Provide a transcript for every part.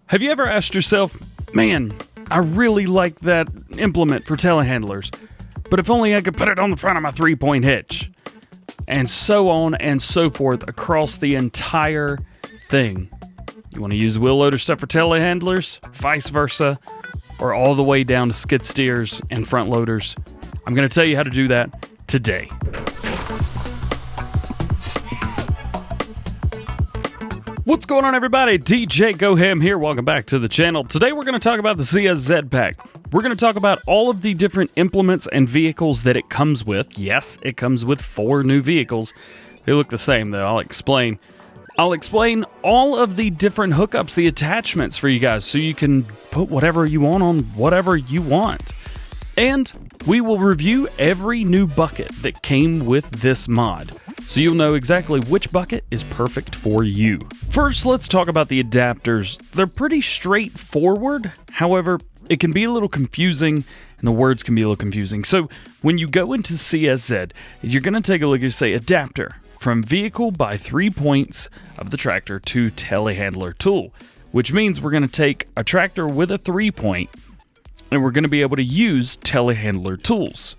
Have you ever asked yourself, man, I really like that implement for telehandlers, but if only I could put it on the front of my 3-point hitch? And so on and so forth across the entire thing. You want to use wheel loader stuff for telehandlers, vice versa, or all the way down to skid steers and front loaders. I'm going to tell you how to do that today. What's going on, everybody? DJ GoHam here. Welcome back to the channel. Today we're going to talk about the CSZ pack. We're going to talk about all of the different implements and vehicles that it comes with. Yes, it comes with 4 new vehicles. They look the same, though. I'll explain all of the different hookups, the attachments for you guys, so you can put whatever you want on whatever you want. And we will review every new bucket that came with this mod, so you'll know exactly which bucket is perfect for you. First, let's talk about the adapters. They're pretty straightforward. However, it can be a little confusing, and the words can be a little confusing. So when you go into CSZ, you're going to take a look and say adapter from vehicle by 3 points of the tractor to telehandler tool, which means we're going to take a tractor with a 3-point, and we're going to be able to use telehandler tools.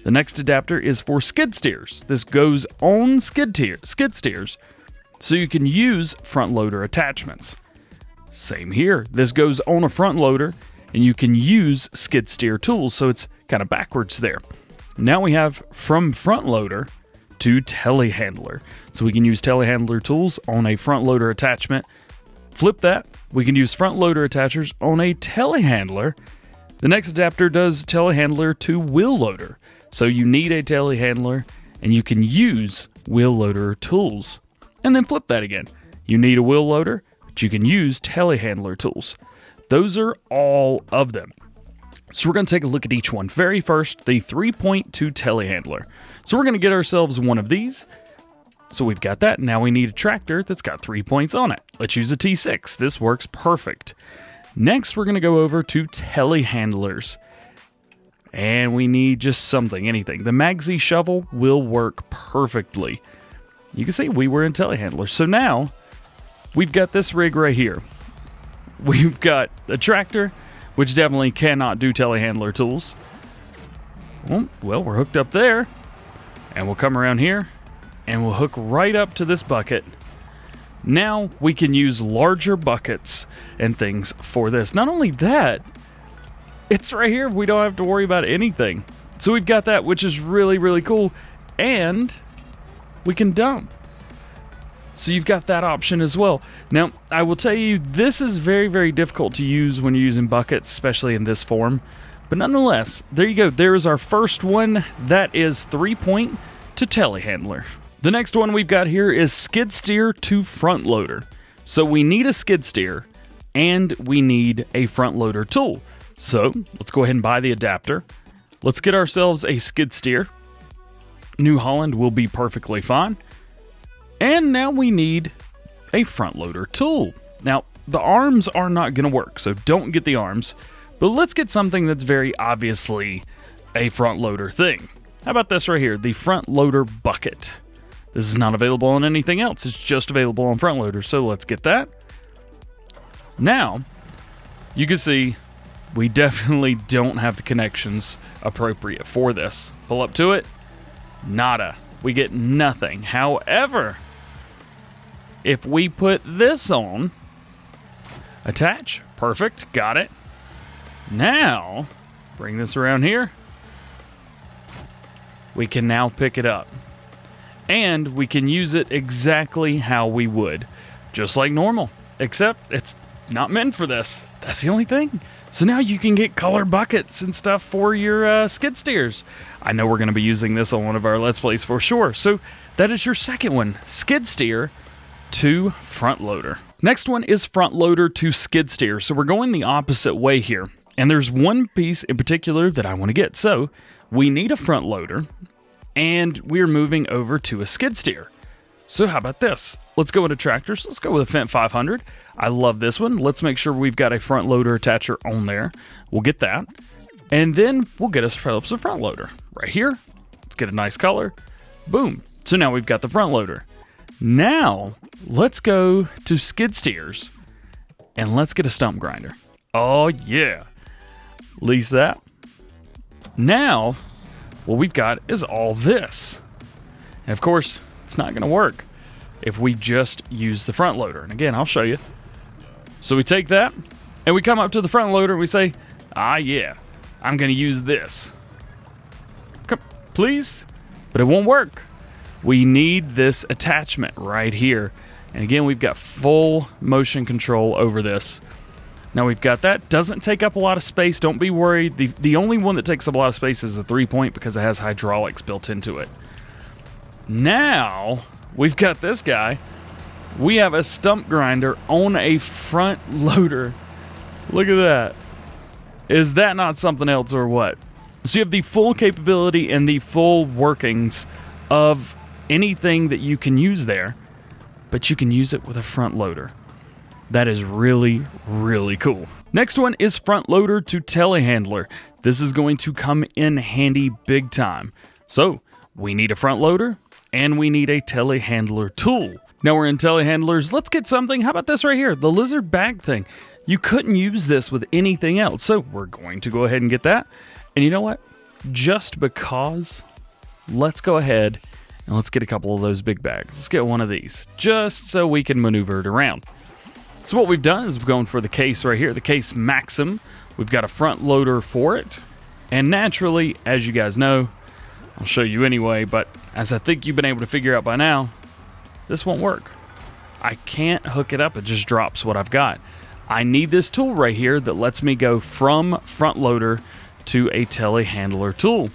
The next adapter is for skid steers. This goes on skid steers, so you can use front loader attachments. Same here. This goes on a front loader, and you can use skid steer tools, so it's kind of backwards there. Now we have from front loader to telehandler. So we can use telehandler tools on a front loader attachment. Flip that, we can use front loader attachers on a telehandler. The next adapter does telehandler to wheel loader. So you need a telehandler, and you can use wheel loader tools. And then flip that again. You need a wheel loader, but you can use telehandler tools. Those are all of them. So we're going to take a look at each one. Very first, the 3-point to telehandler. So we're going to get ourselves one of these. So we've got that. Now we need a tractor that's got 3 points on it. Let's use a T6. This works perfect. Next, we're going to go over to telehandlers. And we need just something, anything. The Magsy shovel will work perfectly. You can see we were in telehandlers. So now, we've got this rig right here. We've got a tractor, which definitely cannot do telehandler tools. Well, we're hooked up there. And we'll come around here, and we'll hook right up to this bucket. Now, we can use larger buckets and things for this. Not only that, it's right here. We don't have to worry about anything. So we've got that, which is really, really cool. And we can dump. So you've got that option as well. Now, I will tell you, this is very, very difficult to use when you're using buckets, especially in this form. But nonetheless, there you go. There is our first one. That is 3-point to telehandler. The next one we've got here is skid steer to front loader. So we need a skid steer, and we need a front loader tool. So let's go ahead and buy the adapter. Let's get ourselves a skid steer. New Holland will be perfectly fine. And now we need a front loader tool. Now, the arms are not going to work, so don't get the arms. But let's get something that's very obviously a front loader thing. How about this right here, the front loader bucket? This is not available on anything else. It's just available on front loader, so let's get that. Now, you can see we definitely don't have the connections appropriate for this. Pull up to it, nada. We get nothing. However, if we put this on, attach, perfect, got it. Now, bring this around here. We can now pick it up. And we can use it exactly how we would. Just like normal. Except it's not meant for this. That's the only thing. So now you can get color buckets and stuff for your skid steers. I know we're going to be using this on one of our Let's Plays for sure. So that is your second one. Skid steer to front loader. Next one is front loader to skid steer. So we're going the opposite way here. And there's one piece in particular that I want to get. So we need a front loader, and we're moving over to a skid steer. So how about this? Let's go into tractors. Let's go with a Fendt 500. I love this one. Let's make sure we've got a front loader attacher on there. We'll get that. And then we'll get ourselves a front loader right here. Let's get a nice color. Boom. So now we've got the front loader. Now let's go to skid steers And let's get a stump grinder. Oh yeah. Lease that. Now, what we've got is all this. And of course, it's not gonna work if we just use the front loader. And again, I'll show you. So we take that, and we come up to the front loader, and we say, ah yeah, I'm gonna use this. Come, please? But it won't work. We need this attachment right here. And again, we've got full motion control over this. Now we've got that. Doesn't take up a lot of space. Don't be worried. The only one that takes up a lot of space is the 3-point because it has hydraulics built into it. Now we've got this guy. We have a stump grinder on a front loader. Look at that. Is that not something else or what? So you have the full capability and the full workings of anything that you can use there, but you can use it with a front loader. That is really, really cool. Next one is front loader to telehandler. This is going to come in handy big time. So we need a front loader and we need a telehandler tool. Now we're in telehandlers. Let's get something. How about this right here? The lizard bag thing. You couldn't use this with anything else. So we're going to go ahead and get that. And you know what? Just because, let's go ahead and let's get a couple of those big bags. Let's get one of these just so we can maneuver it around. So what we've done is we've gone for the case right here, the Case Maxim. We've got a front loader for it. And naturally, as you guys know, I'll show you anyway, but as I think you've been able to figure out by now, this won't work. I can't hook it up. It just drops what I've got. I need this tool right here that lets me go from front loader to a telehandler tool.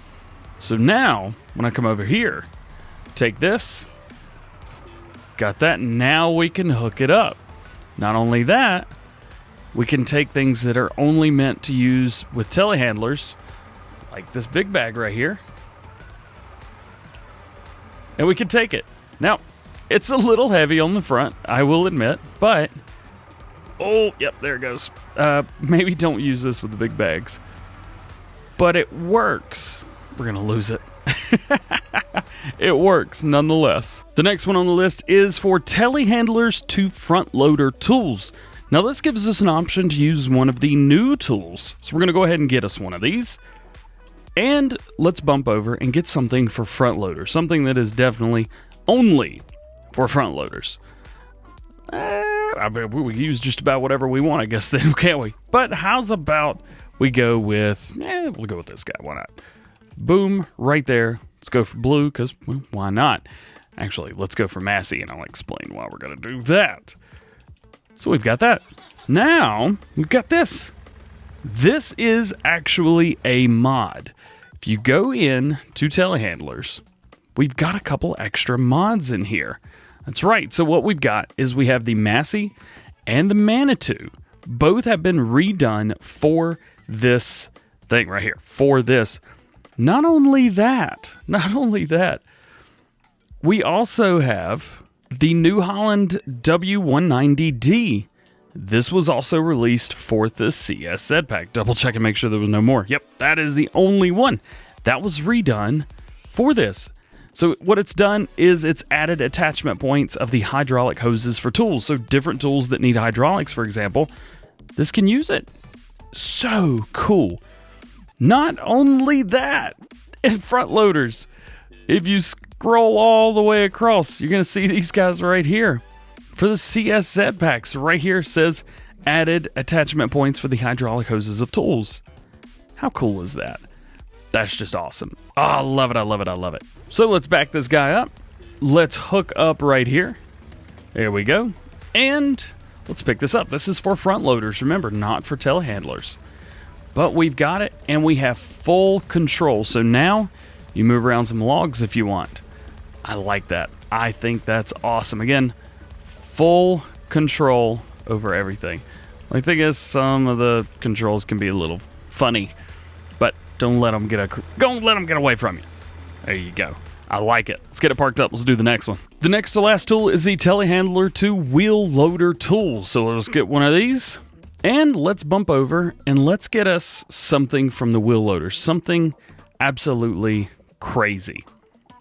So now, when I come over here, take this, got that, now we can hook it up. Not only that, we can take things that are only meant to use with telehandlers, like this big bag right here, and we can take it. Now, it's a little heavy on the front, I will admit, but, oh, yep, there it goes. Maybe don't use this with the big bags, but it works. We're gonna lose it. It works nonetheless. The next one on the list is for telehandlers to front loader tools. Now this gives us an option to use one of the new tools. So we're gonna go ahead and get us one of these. And let's bump over and get something for front loaders. Something that is definitely only for front loaders. I mean, we use just about whatever we want, I guess, then, can't we? But how's about we go with, we'll go with this guy, why not? Boom, right there. Let's go for blue, because, well, why not? Actually, let's go for Massey, and I'll explain why we're going to do that. So we've got that. Now, we've got this. This is actually a mod. If you go in to telehandlers, we've got a couple extra mods in here. That's right. So what we've got is we have the Massey and the Manitou. Both have been redone for this thing right here, for this. Not only that, we also have the New Holland W190D. This was also released for the CS Zed Pack. Double check and make sure there was no more. Yep, that is the only one. That was redone for this. So what it's done is it's added attachment points of the hydraulic hoses for tools. So different tools that need hydraulics, for example, this can use it. So cool. Not only that, in front loaders, if you scroll all the way across, you're going to see these guys right here. For the CS Zed Packs, right here says added attachment points for the hydraulic hoses of tools. How cool is that? That's just awesome. Oh, I love it, I love it, I love it. So let's back this guy up. Let's hook up right here. There we go. And let's pick this up. This is for front loaders, remember, not for telehandlers. But we've got it, and we have full control. So now you move around some logs if you want. I like that. I think that's awesome. Again, full control over everything. I think some of the controls can be a little funny, but don't let them get away from you. There you go. I like it. Let's get it parked up. Let's do the next one. The next to last tool is the Telehandler to Wheel Loader tool. So let's get one of these. And let's bump over and let's get us something from the wheel loader. Something absolutely crazy.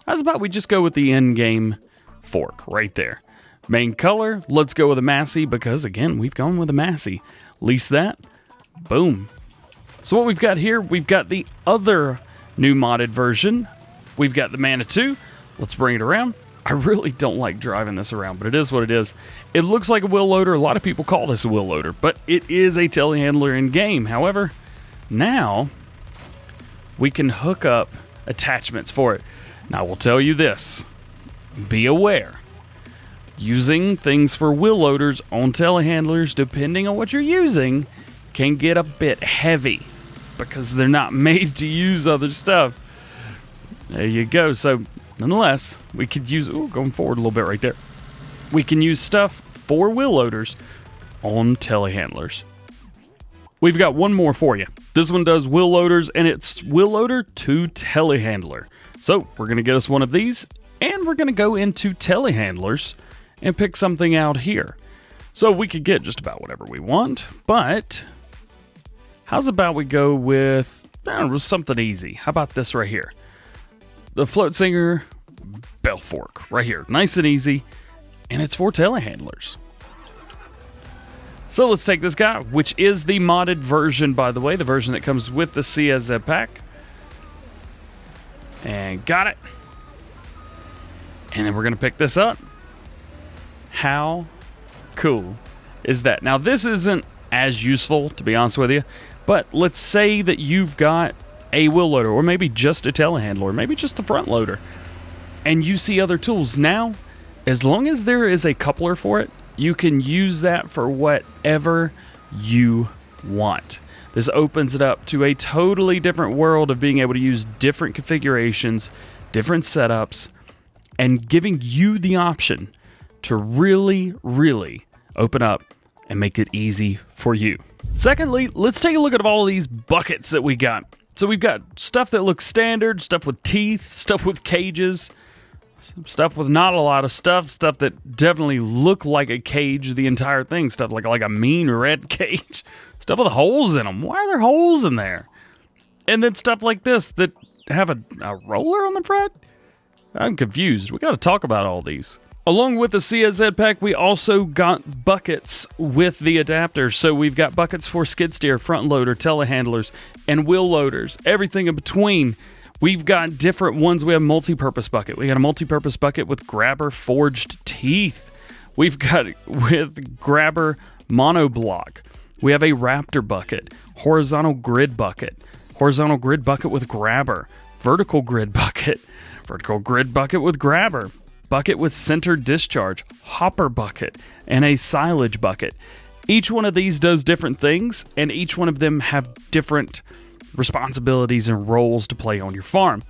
How's about we just go with the in-game fork right there. Main color, let's go with a Massey because, again, we've gone with a Massey. Lease that. Boom. So what we've got here, we've got the other new modded version. We've got the Manitou. Let's bring it around. I really don't like driving this around, but it is what it is. It looks like a wheel loader. A lot of people call this a wheel loader, but it is a telehandler in game. However, now we can hook up attachments for it. Now, I will tell you this. Be aware. Using things for wheel loaders on telehandlers, depending on what you're using, can get a bit heavy because they're not made to use other stuff. There you go. So, nonetheless, we could use... Ooh, going forward a little bit right there. We can use stuff for wheel loaders on telehandlers. We've got one more for you. This one does wheel loaders, and it's wheel loader to telehandler. So, we're going to get us one of these, and we're going to go into telehandlers and pick something out here. So, we could get just about whatever we want, but how's about we go with something easy? How about this right here? The Float Singer Belfork right here. Nice and easy, and it's for telehandlers. So let's take this guy, which is the modded version, by the way, the version that comes with the CSZ pack. And got it. And then we're going to pick this up. How cool is that? Now, this isn't as useful, to be honest with you, but let's say that you've got a wheel loader, or maybe just a telehandler, or maybe just a front loader, and you see other tools. Now, as long as there is a coupler for it, you can use that for whatever you want. This opens it up to a totally different world of being able to use different configurations, different setups, and giving you the option to really, really open up and make it easy for you. Secondly, let's take a look at all of these buckets that we got. So we've got stuff that looks standard, stuff with teeth, stuff with cages, stuff with not a lot of stuff that definitely look like a cage, the entire thing, stuff like a mean red cage, stuff with holes in them. Why are there holes in there? And then stuff like this that have a roller on the front? I'm confused. We got to talk about all these. Along with the CSZ pack, we also got buckets with the adapters. So we've got buckets for skid steer, front loader, telehandlers, and wheel loaders, everything in between. We've got different ones. We have a multi-purpose bucket. We got a multi-purpose bucket with grabber forged teeth. We've got with grabber monoblock. We have a Raptor bucket, horizontal grid bucket with grabber, vertical grid bucket with grabber, bucket with center discharge, hopper bucket, and a silage bucket. Each one of these does different things, and each one of them have different responsibilities and roles to play on your farm.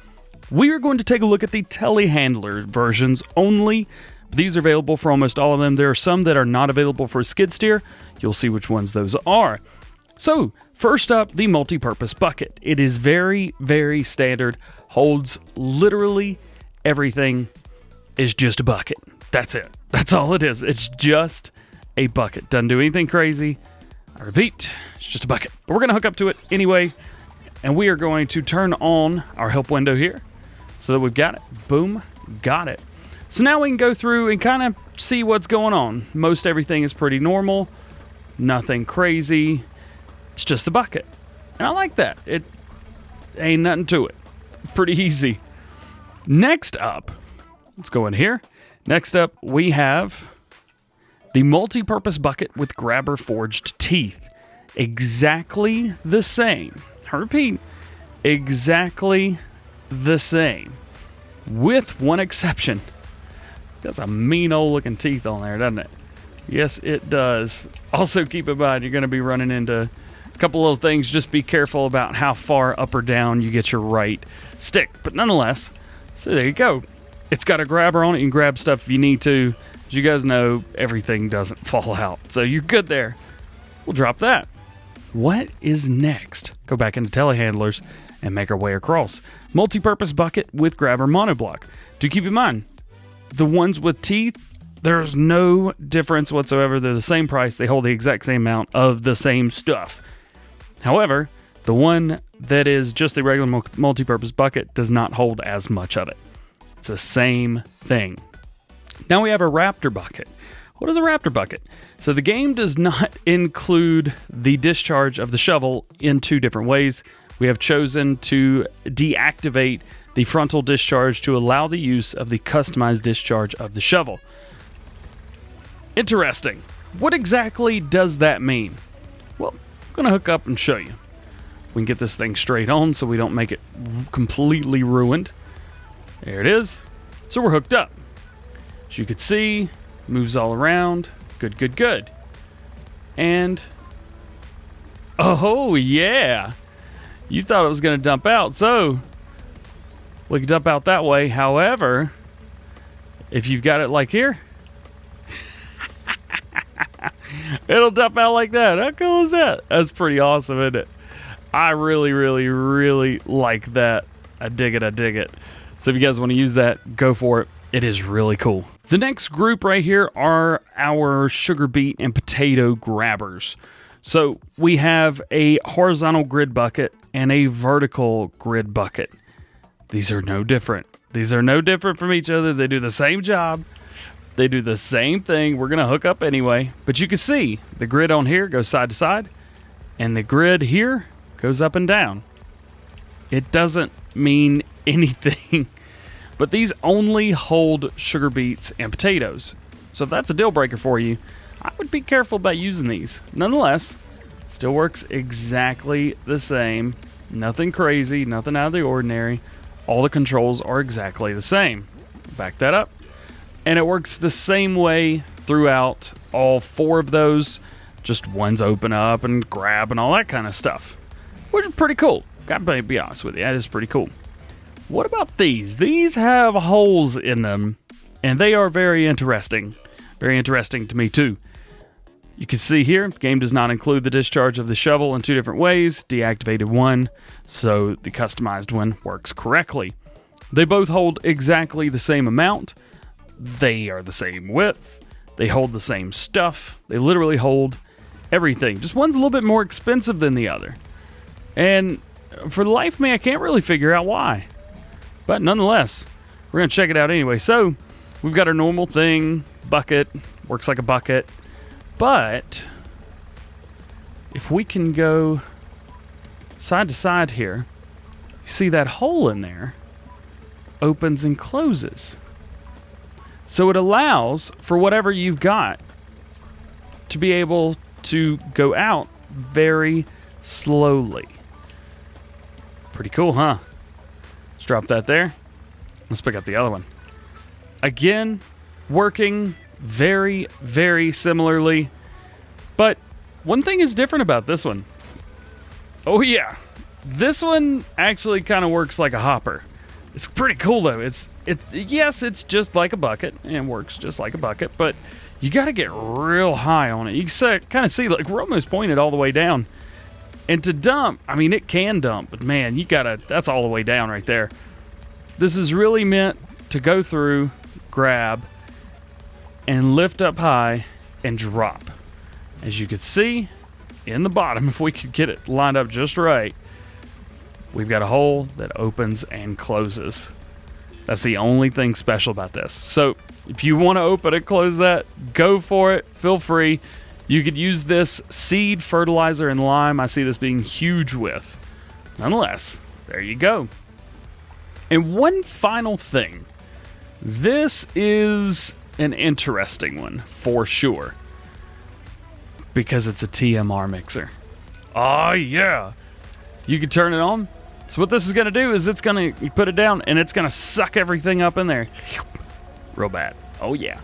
We are going to take a look at the telehandler versions only. These are available for almost all of them. There are some that are not available for skid steer. You'll see which ones those are. So, first up, the multi-purpose bucket. It is very, very standard, holds literally everything. Is just a bucket. That's it. That's all it is. It's just a bucket. Doesn't do anything crazy. I repeat, it's just a bucket. But we're going to hook up to it anyway, and we are going to turn on our help window here so that we've got it. Boom. Got it. So now we can go through and kind of see what's going on. Most everything is pretty normal. Nothing crazy. It's just a bucket. And I like that. It ain't nothing to it. Pretty easy. Next up, let's go in here. Next up, we have the multi-purpose bucket with grabber forged teeth. Exactly the same. I repeat, exactly the same. With one exception. Got some mean old looking teeth on there, doesn't it? Yes, it does. Also, keep in mind, you're going to be running into a couple little things. Just be careful about how far up or down you get your right stick. But nonetheless, so there you go. It's got a grabber on it. You can grab stuff if you need to. As you guys know, everything doesn't fall out. So you're good there. We'll drop that. What is next? Go back into telehandlers and make our way across. Multi-purpose bucket with grabber monoblock. Do keep in mind, the ones with teeth, there's no difference whatsoever. They're the same price. They hold the exact same amount of the same stuff. However, the one that is just the regular multi-purpose bucket does not hold as much of it. It's the same thing. Now we have a Raptor bucket. What is a Raptor bucket? So the game does not include the discharge of the shovel in two different ways. We have chosen to deactivate the frontal discharge to allow the use of the customized discharge of the shovel. Interesting. What exactly does that mean? Well, I'm going to hook up and show you. We can get this thing straight on so we don't make it completely ruined. There it is. So we're hooked up. As you can see, moves all around. Good, good, good. And, oh yeah, you thought it was going to dump out, so we can dump out that way. However, if you've got it like here, it'll dump out like that. How cool is that? That's pretty awesome, isn't it? I really, really, really like that. I dig it, I dig it. So if you guys want to use that, go for it. It is really cool. The next group right here are our sugar beet and potato grabbers. So we have a horizontal grid bucket and a vertical grid bucket. These are no different. These are no different from each other. They do the same job. They do the same thing. We're going to hook up anyway. But you can see the grid on here goes side to side, and the grid here goes up and down. It doesn't mean anything. But these only hold sugar beets and potatoes. So if that's a deal breaker for you, I would be careful about using these. Nonetheless, still works exactly the same. Nothing crazy, nothing out of the ordinary. All the controls are exactly the same. Back that up. And it works the same way throughout all four of those. Just one's open up and grab and all that kind of stuff. Which is pretty cool. Gotta be honest with you, that is pretty cool. What about these? These have holes in them, and they are very interesting. Very interesting to me, too. You can see here, the game does not include the discharge of the shovel in two different ways. Deactivated one, so the customized one works correctly. They both hold exactly the same amount. They are the same width. They hold the same stuff. They literally hold everything. Just one's a little bit more expensive than the other. And for the life of me, I can't really figure out why. But nonetheless, we're going to check it out anyway. So, we've got our normal thing, bucket, works like a bucket. But, if we can go side to side here, you see that hole in there opens and closes. So it allows for whatever you've got to be able to go out very slowly. Pretty cool, huh? Let's drop that there. Let's pick up the other one. Again, working very, very similarly. But one thing is different about this one. Oh yeah. This one actually kind of works like a hopper. It's pretty cool though. Yes, it's just like a bucket and works just like a bucket, but you got to get real high on it. You can kind of see, like, we're almost pointed all the way down. And to dump, I mean, it can dump, but man, that's all the way down right there. This is really meant to go through, grab, and lift up high and drop. As you can see in the bottom, if we could get it lined up just right, we've got a hole that opens and closes. That's the only thing special about this. So if you want to open and close that, go for it. Feel free. You could use this seed, fertilizer, and lime. I see this being huge with. Nonetheless, there you go. And one final thing. This is an interesting one for sure. Because it's a TMR mixer. Oh yeah. You can turn it on. So what this is going to do is you put it down and it's going to suck everything up in there. Real bad. Oh yeah.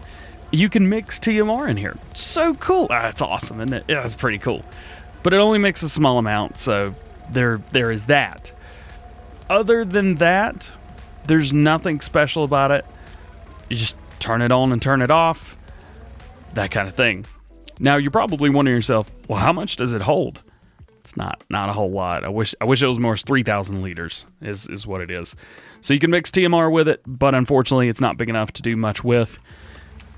You can mix TMR in here. So cool. That's awesome, isn't it? Yeah, that's pretty cool. But it only mixes a small amount, so there is that. Other than that, there's nothing special about it. You just turn it on and turn it off. That kind of thing. Now, you're probably wondering yourself, well, how much does it hold? It's not a whole lot. I wish it was more 3,000 liters is what it is. So you can mix TMR with it, but unfortunately it's not big enough to do much with.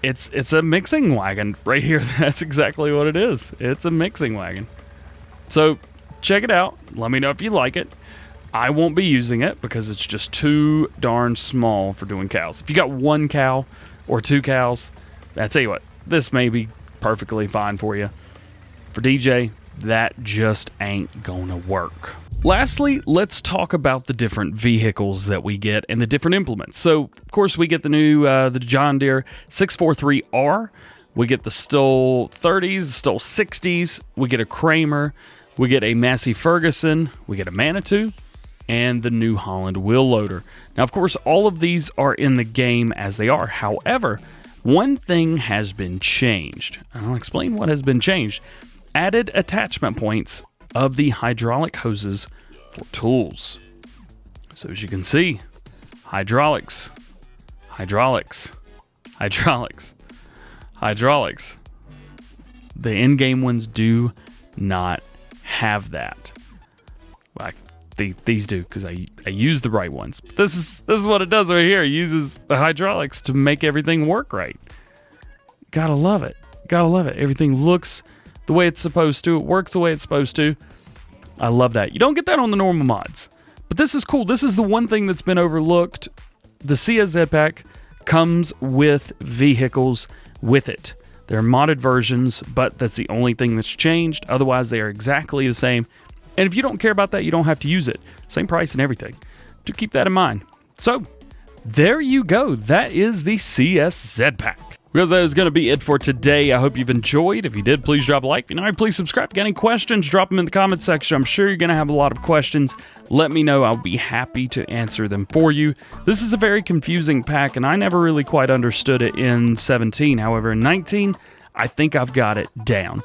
It's a mixing wagon right here. That's exactly what it is. It's a mixing wagon. So check it out. Let me know if you like it. I won't be using it because it's just too darn small for doing cows. If you got one cow or two cows, I tell you what, this may be perfectly fine for you. For DJ, that just ain't gonna work. Lastly, let's talk about the different vehicles that we get and the different implements. So, of course, we get the new the John Deere 643R. We get the Stoll 30s, the Stoll 60s. We get a Kramer. We get a Massey Ferguson. We get a Manitou. And the New Holland wheel loader. Now, of course, all of these are in the game as they are. However, one thing has been changed. I'll explain what has been changed. Added attachment points of the hydraulic hoses for tools. So as you can see, hydraulics, hydraulics, hydraulics, hydraulics. The in-game ones do not have that. Like these do, because I use the right ones. But this is what it does right here. It uses the hydraulics to make everything work right. Gotta love it. Gotta love it. Everything looks the way it's supposed to. It works the way it's supposed to. I love that. You don't get that on the normal mods. But this is cool. This is the one thing that's been overlooked. The CS Z Pack comes with vehicles with it. They're modded versions, but that's the only thing that's changed. Otherwise, they are exactly the same. And if you don't care about that, you don't have to use it. Same price and everything. Do keep that in mind. So, there you go. That is the CS Z Pack. Because that is going to be it for today. I hope you've enjoyed. If you did, please drop a like. If you know, please subscribe. Got any questions, drop them in the comment section. I'm sure you're going to have a lot of questions. Let me know. I'll be happy to answer them for you. This is a very confusing pack, and I never really quite understood it in 17. However, in 19, I think I've got it down.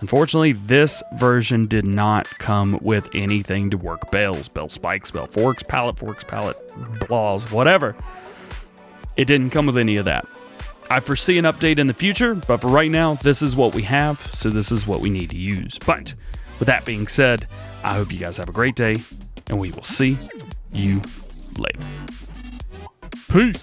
Unfortunately, this version did not come with anything to work bales, bell spikes, bell forks, pallet, blaws, whatever. It didn't come with any of that. I foresee an update in the future, but for right now, this is what we have, so this is what we need to use. But with that being said, I hope you guys have a great day, and we will see you later. Peace.